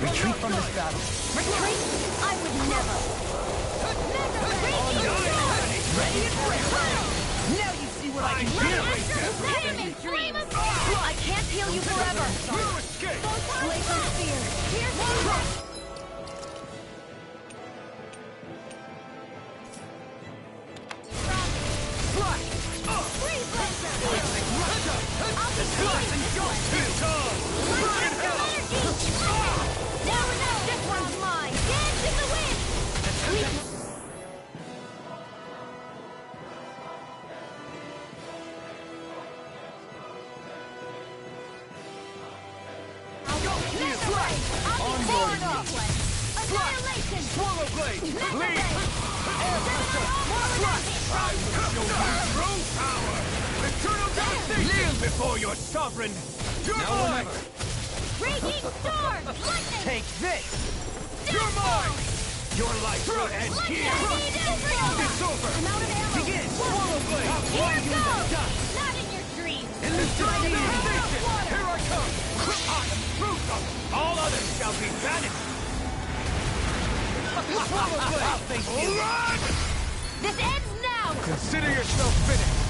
Retreat from this battle. Retreat? I would never. Ready and ready. Now you see what I can do. I can't heal you forever. Glacial Sphere. This one's mine. Dance in the wind. Annihilation! Swallow Blade! Lead! Eternal devastation! Kneel before your sovereign! You're mine! Raging storm! Lightning! Take this! You're mine! Your life will end here! It's over! I'm out of ammo! Begin! Swallow Blade! Here goes! Not in your dreams! Eternal devastation! Here I come! I am Ruka! All others shall be banished! Swallow Blade! I'll thank you! Run! This ends now! Consider yourself finished!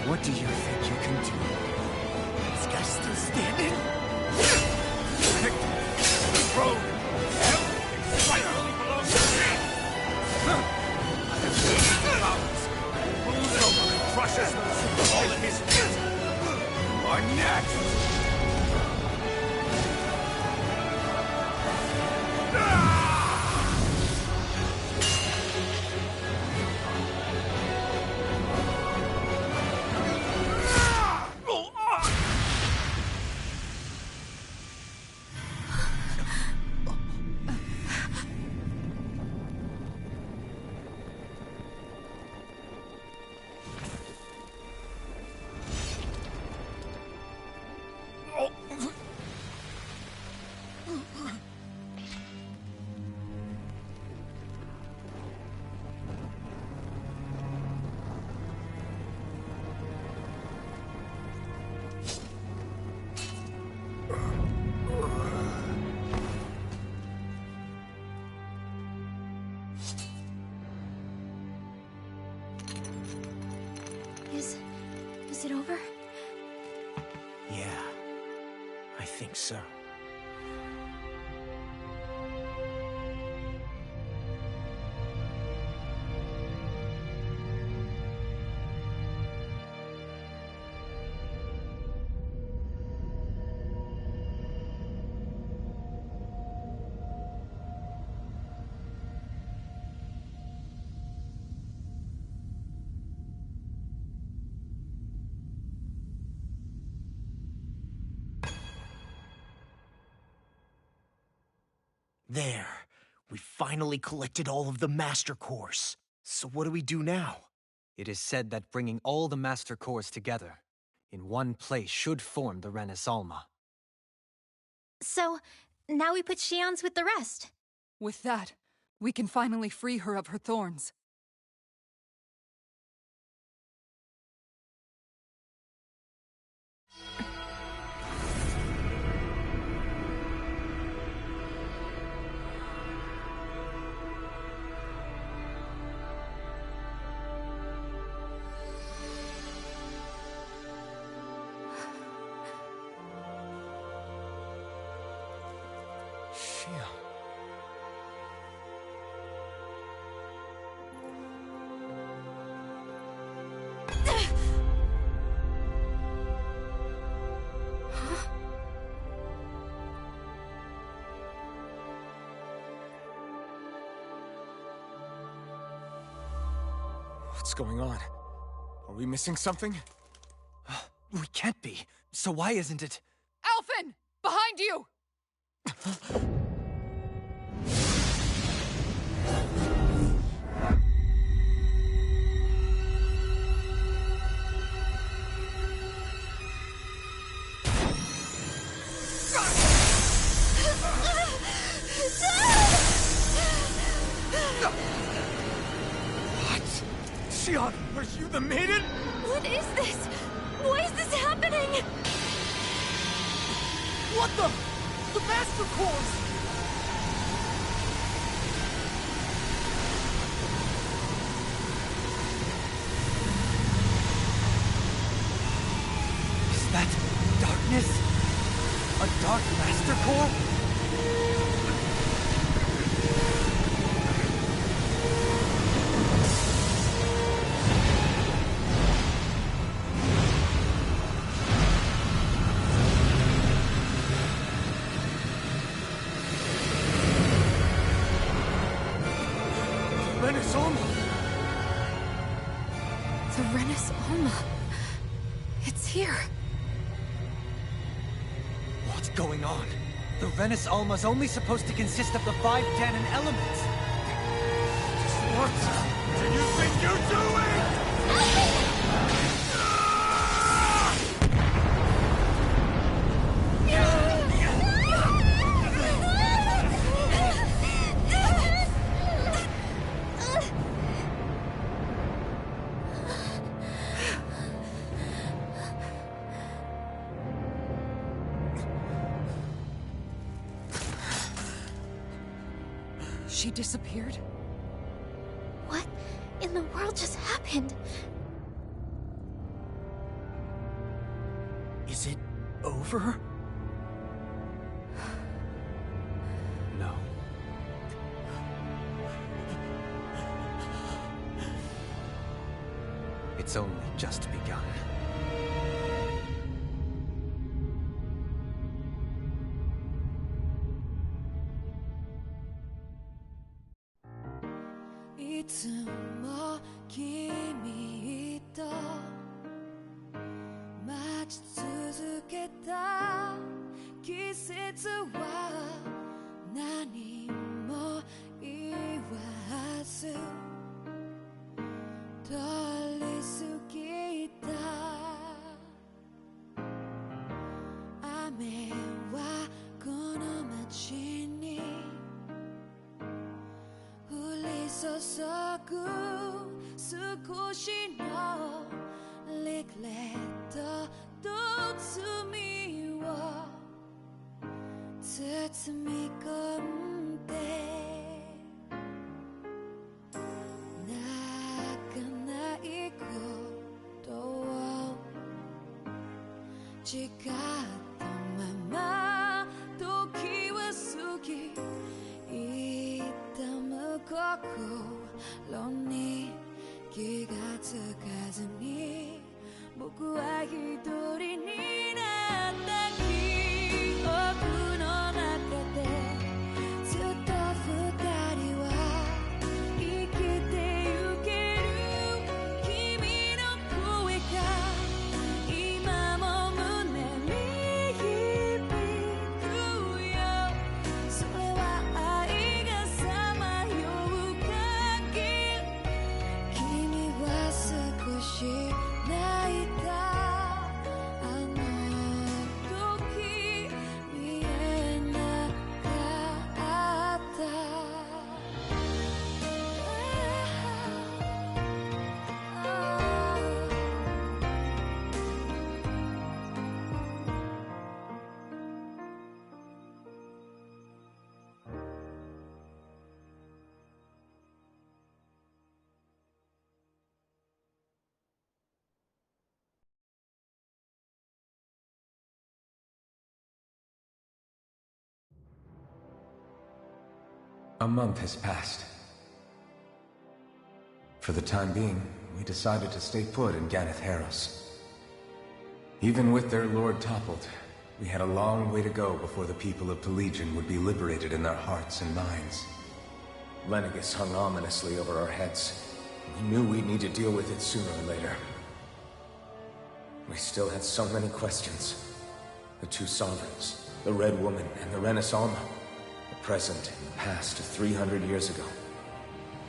What do you think you can do? This guy's still standing? Rogue! Everything finally belongs to me! I have seen the powers. Moves over and crushes those who fall at his feet. You are next! Is it over? Yeah, I think so. There. We finally collected all of the Master Cores. So what do we do now? It is said that bringing all the Master Cores together in one place should form the Renaissance. So, now we put Xian's with the rest. With that, we can finally free her of her thorns. Shia. What's going on? Are we missing something? We can't be. So why isn't it? Alphen! Behind you! What? Shion, are you the maiden? What is this? Why is this happening? What the? The Master Course! Is that darkness? A dark Master Core? Renis Alma! The Renis Alma. It's here. What's going on? The Renis Alma's only supposed to consist of the 5 Danon elements. What do you think you're doing? She disappeared? What in the world just happened? Is it over? No. It's only just begun. A month has passed. For the time being, we decided to stay put in Ganeth Heros. Even with their lord toppled, we had a long way to go before the people of Pelegion would be liberated in their hearts and minds. Lenegis hung ominously over our heads. We knew we'd need to deal with it sooner or later. We still had so many questions. The two sovereigns, the Red Woman and the Renis Alma, the present and the past of 300 years ago.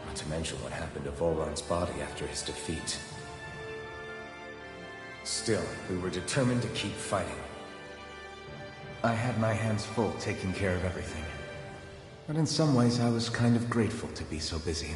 Not to mention what happened to Volron's body after his defeat. Still, we were determined to keep fighting. I had my hands full taking care of everything. But in some ways, I was kind of grateful to be so busy.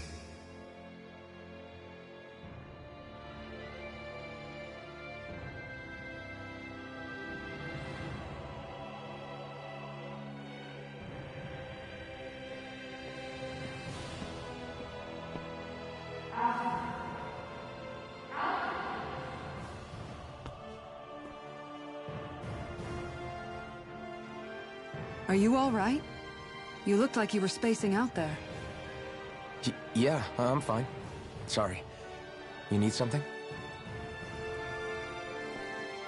Are you all right? You looked like you were spacing out there. Yeah, I'm fine. Sorry. You need something?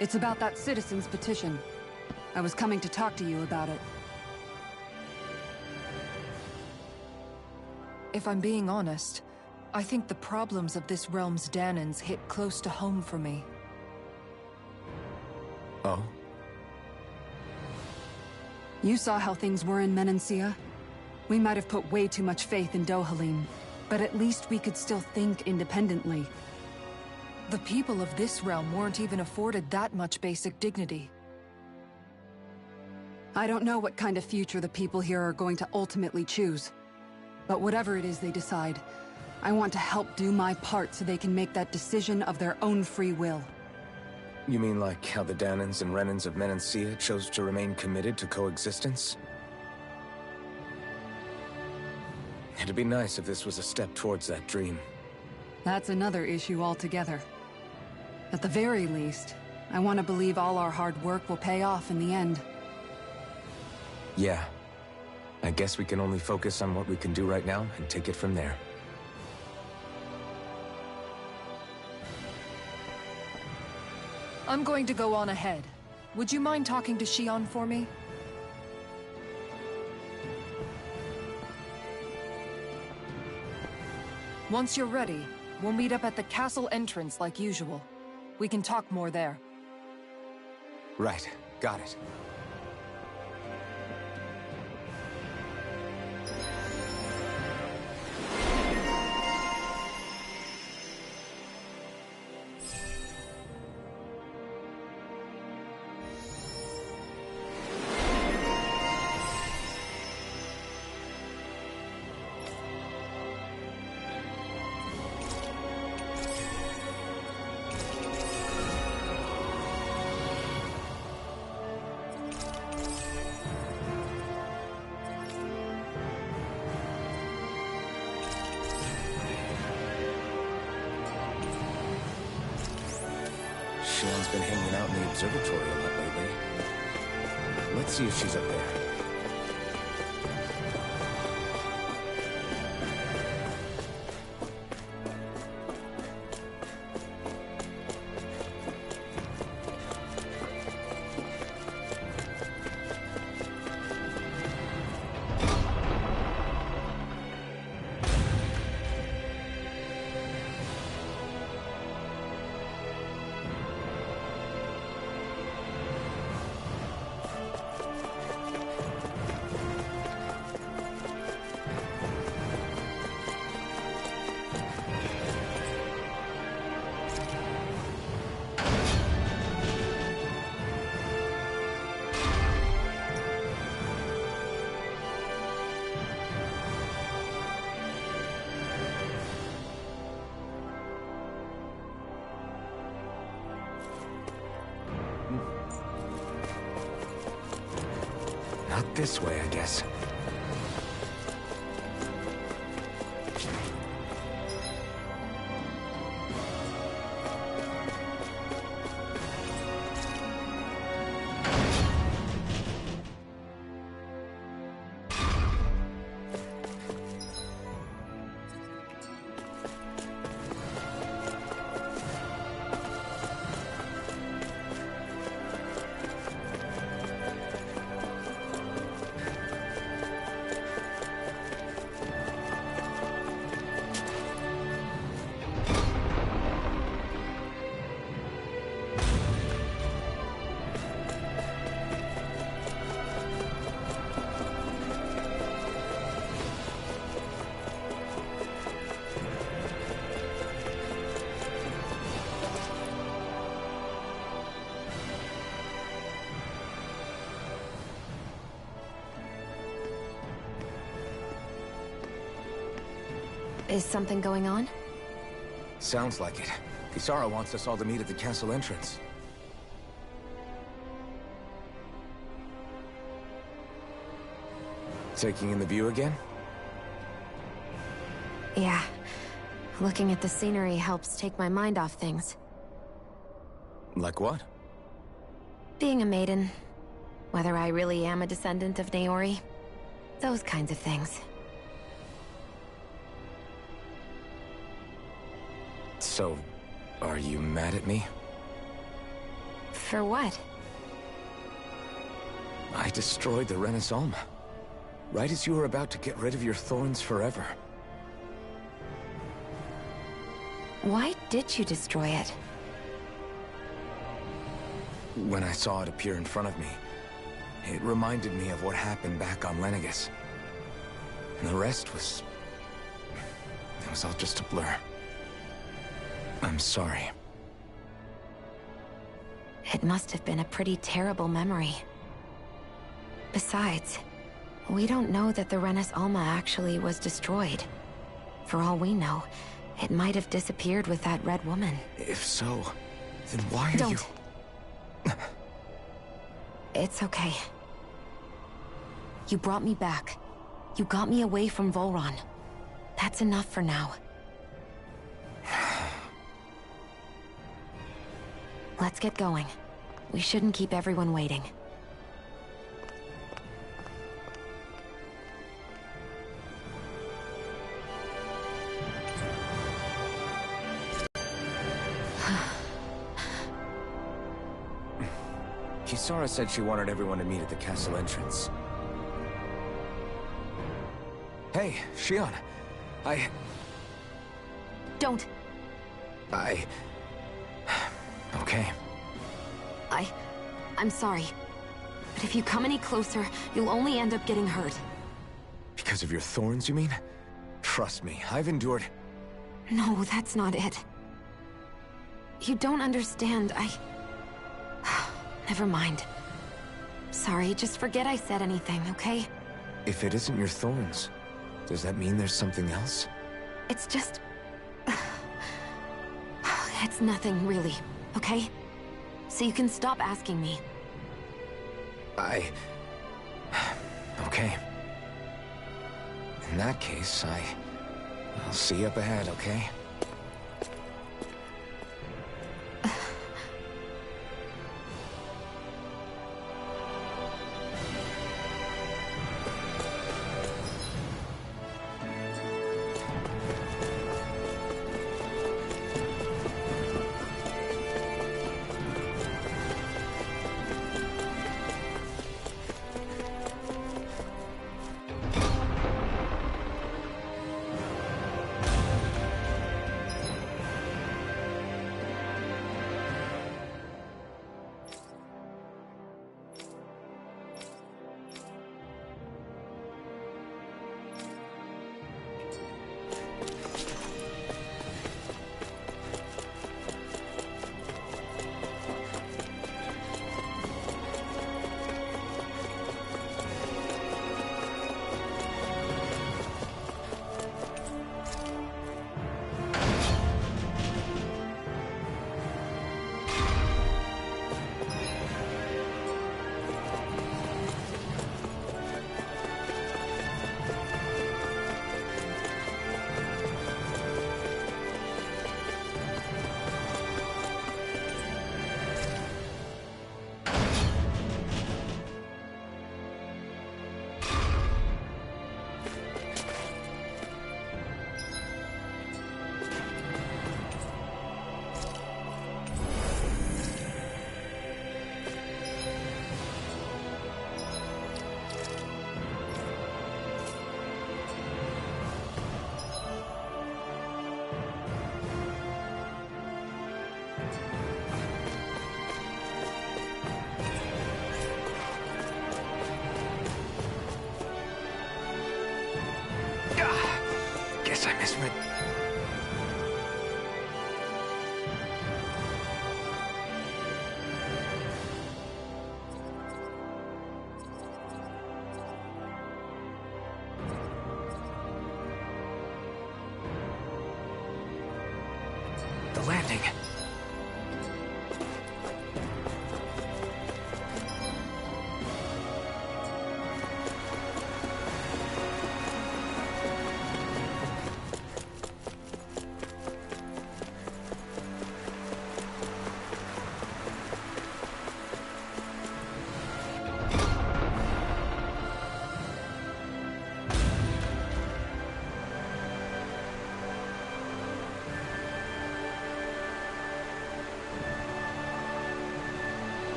It's about that citizen's petition. I was coming to talk to you about it. If I'm being honest, I think the problems of this realm's Dahnans hit close to home for me. Oh? You saw how things were in Menancia. We might have put way too much faith in Dohalim, but at least we could still think independently. The people of this realm weren't even afforded that much basic dignity. I don't know what kind of future the people here are going to ultimately choose. But whatever it is they decide, I want to help do my part so they can make that decision of their own free will. You mean like how the Dahnans and Renans of Menancia chose to remain committed to coexistence? It'd be nice if this was a step towards that dream. That's another issue altogether. At the very least, I want to believe all our hard work will pay off in the end. Yeah. I guess we can only focus on what we can do right now and take it from there. I'm going to go on ahead. Would you mind talking to Shionne for me? Once you're ready, we'll meet up at the castle entrance like usual. We can talk more there. Right. Got it. Shionne's been hanging out in the observatory a lot lately. Let's see if she's up there. Not this way, I guess. Is something going on? Sounds like it. Kisara wants us all to meet at the castle entrance. Taking in the view again? Yeah. Looking at the scenery helps take my mind off things. Like what? Being a maiden. Whether I really am a descendant of Naori. Those kinds of things. So, are you mad at me? For what? I destroyed the Renaissance. Right as you were about to get rid of your thorns forever. Why did you destroy it? When I saw it appear in front of me, it reminded me of what happened back on Lenegus. And the rest was... it was all just a blur. I'm sorry. It must have been a pretty terrible memory. Besides, we don't know that the Renis Alma actually was destroyed. For all we know, it might have disappeared with that red woman. If so, then why are you... Don't. It's okay. You brought me back. You got me away from Volron. That's enough for now. Let's get going. We shouldn't keep everyone waiting. Kisara said she wanted everyone to meet at the castle entrance. Hey, Shion. Don't. Okay. I'm sorry. But if you come any closer, you'll only end up getting hurt. Because of your thorns, you mean? Trust me, I've endured... No, that's not it. You don't understand, Never mind. Sorry, just forget I said anything, okay? If it isn't your thorns, does that mean there's something else? It's just... It's nothing, really, okay? So you can stop asking me. Okay. In that case, I'll see you up ahead, okay? Guess I missed my... The landing.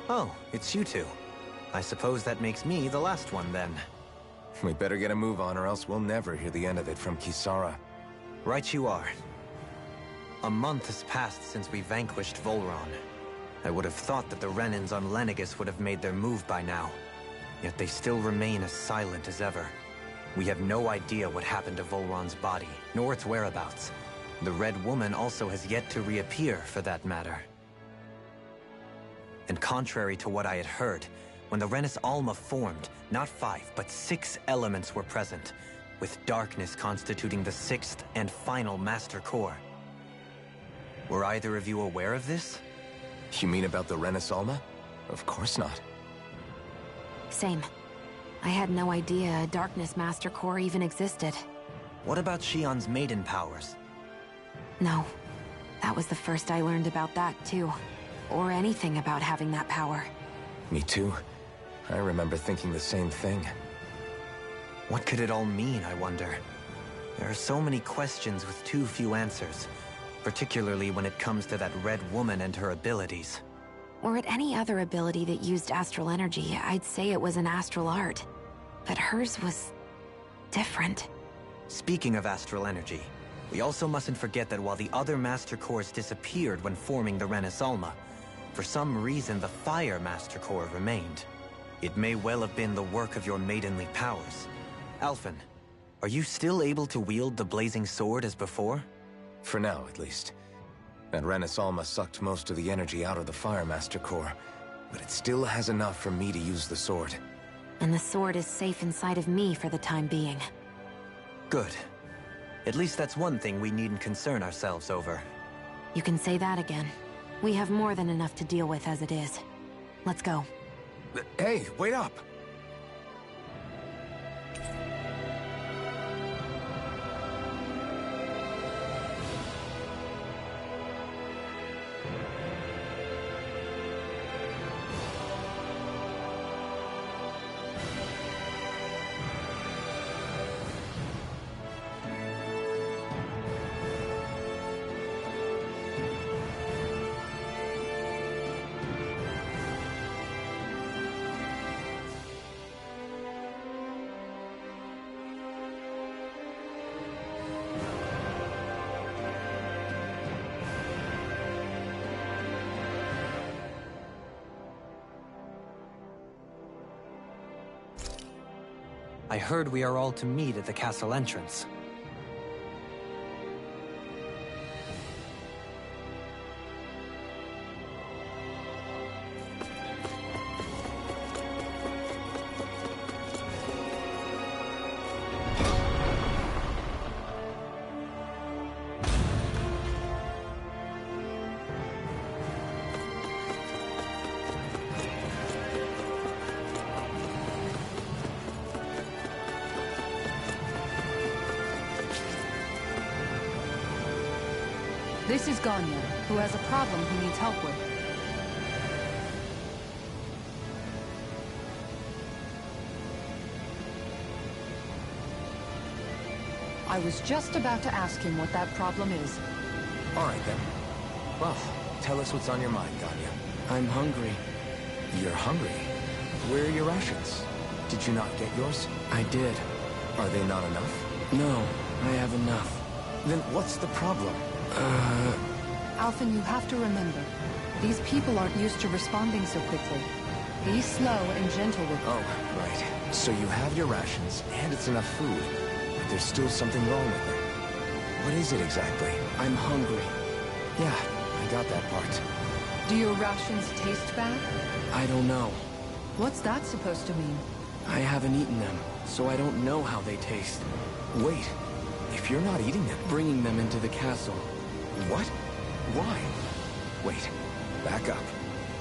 Oh, it's you two. I suppose that makes me the last one, then. We better get a move on, or else we'll never hear the end of it from Kisara. Right you are. A month has passed since we vanquished Volron. I would have thought that the Renans on Lenegis would have made their move by now. Yet they still remain as silent as ever. We have no idea what happened to Volron's body, nor its whereabouts. The Red Woman also has yet to reappear, for that matter. And contrary to what I had heard, when the Renis Alma formed, not 5, but 6 elements were present, with darkness constituting the 6th and final Master Core. Were either of you aware of this? You mean about the Renis Alma? Of course not. Same. I had no idea a Darkness Master Core even existed. What about Shionne's maiden powers? No. That was the first I learned about that, too. Or anything about having that power. Me too. I remember thinking the same thing. What could it all mean, I wonder? There are so many questions with too few answers, particularly when it comes to that Red Woman and her abilities. Or at any other ability that used astral energy, I'd say it was an astral art. But hers was different. Speaking of astral energy, we also mustn't forget that while the other Master Cores disappeared when forming the Renis Alma, for some reason the Fire Master Core remained. It may well have been the work of your maidenly powers. Alphen, are you still able to wield the blazing sword as before? For now, at least. That Renis Alma sucked most of the energy out of the Fire Master Core, but it still has enough for me to use the sword. And the sword is safe inside of me for the time being. Good. At least that's one thing we needn't concern ourselves over. You can say that again. We have more than enough to deal with as it is. Let's go. Hey, wait up! I heard we are all to meet at the castle entrance. This is Ganya, who has a problem he needs help with. I was just about to ask him what that problem is. All right, then. Well, tell us what's on your mind, Ganya. I'm hungry. You're hungry? Where are your rations? Did you not get yours? I did. Are they not enough? No, I have enough. Then what's the problem? Alphen, you have to remember, these people aren't used to responding so quickly. Be slow and gentle with them. Oh, right. So you have your rations, and it's enough food, but there's still something wrong with it. What is it exactly? I'm hungry. Yeah, I got that part. Do your rations taste bad? I don't know. What's that supposed to mean? I haven't eaten them, so I don't know how they taste. Wait, if you're not eating them... Bringing them into the castle. What? Why? Wait, back up.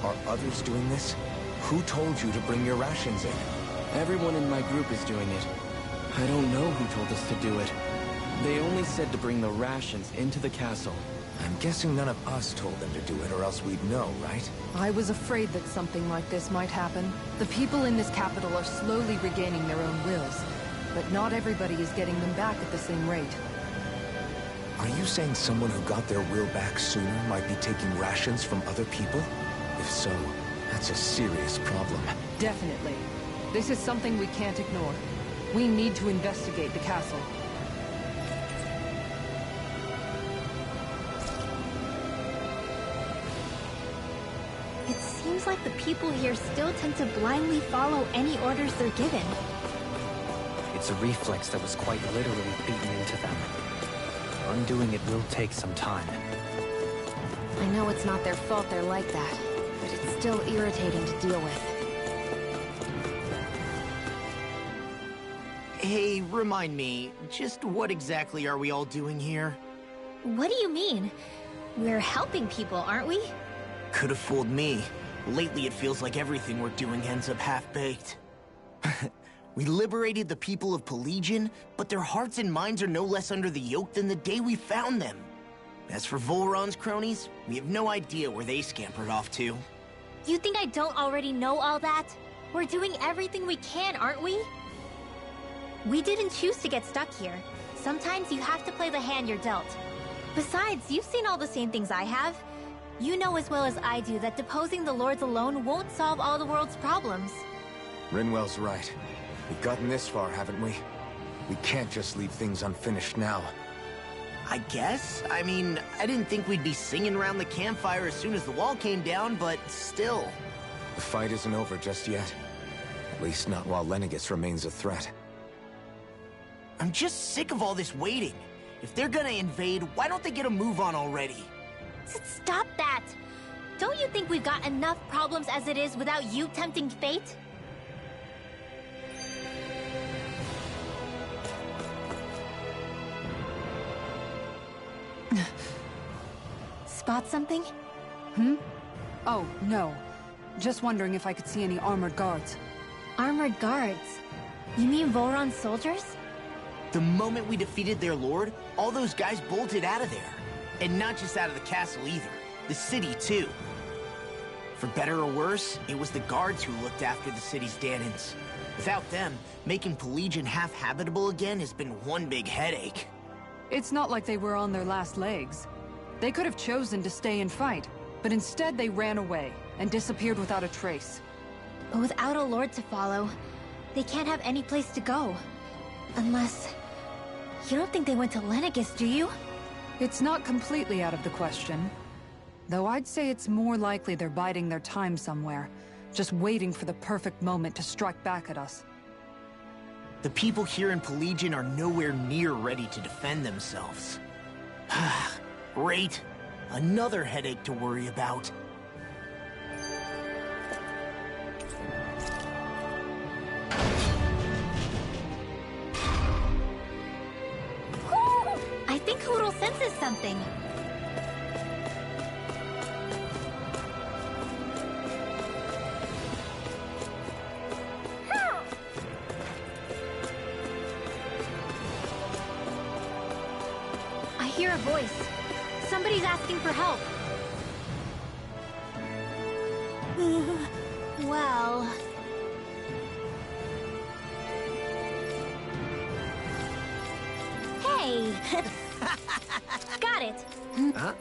Are others doing this? Who told you to bring your rations in? Everyone in my group is doing it. I don't know who told us to do it. They only said to bring the rations into the castle. I'm guessing none of us told them to do it, or else we'd know, right? I was afraid that something like this might happen. The people in this capital are slowly regaining their own wills, but not everybody is getting them back at the same rate. Are you saying someone who got their will back sooner might be taking rations from other people? If so, that's a serious problem. Definitely. This is something we can't ignore. We need to investigate the castle. It seems like the people here still tend to blindly follow any orders they're given. It's a reflex that was quite literally beaten into them. Undoing it will take some time. I know it's not their fault they're like that, but it's still irritating to deal with. Hey, remind me, just what exactly are we all doing here? What do you mean? We're helping people, aren't we? Could have fooled me. Lately it feels like everything we're doing ends up half-baked. We liberated the people of Pelegion, but their hearts and minds are no less under the yoke than the day we found them. As for Volron's cronies, we have no idea where they scampered off to. You think I don't already know all that? We're doing everything we can, aren't we? We didn't choose to get stuck here. Sometimes you have to play the hand you're dealt. Besides, you've seen all the same things I have. You know as well as I do that deposing the lords alone won't solve all the world's problems. Rinwell's right. We've gotten this far, haven't we? We can't just leave things unfinished now. I guess? I mean, I didn't think we'd be singing around the campfire as soon as the wall came down, but still. The fight isn't over just yet. At least not while Lenegis remains a threat. I'm just sick of all this waiting. If they're gonna invade, why don't they get a move on already? Stop that! Don't you think we've got enough problems as it is without you tempting fate? Spot something? Oh, no. Just wondering if I could see any armored guards. Armored guards? You mean Volron's soldiers? The moment we defeated their lord, all those guys bolted out of there. And not just out of the castle either. The city, too. For better or worse, it was the guards who looked after the city's Dahnans. Without them, making Pelegion half-habitable again has been one big headache. It's not like they were on their last legs. They could have chosen to stay and fight, but instead they ran away and disappeared without a trace. But without a lord to follow, they can't have any place to go. Unless... You don't think they went to Lenegis, do you? It's not completely out of the question. Though I'd say it's more likely they're biding their time somewhere, just waiting for the perfect moment to strike back at us. The people here in Pelegion are nowhere near ready to defend themselves. Great. Another headache to worry about. I think Hootle senses something. I hear a voice. Somebody's asking for help. Well... Hey! Got it! Huh?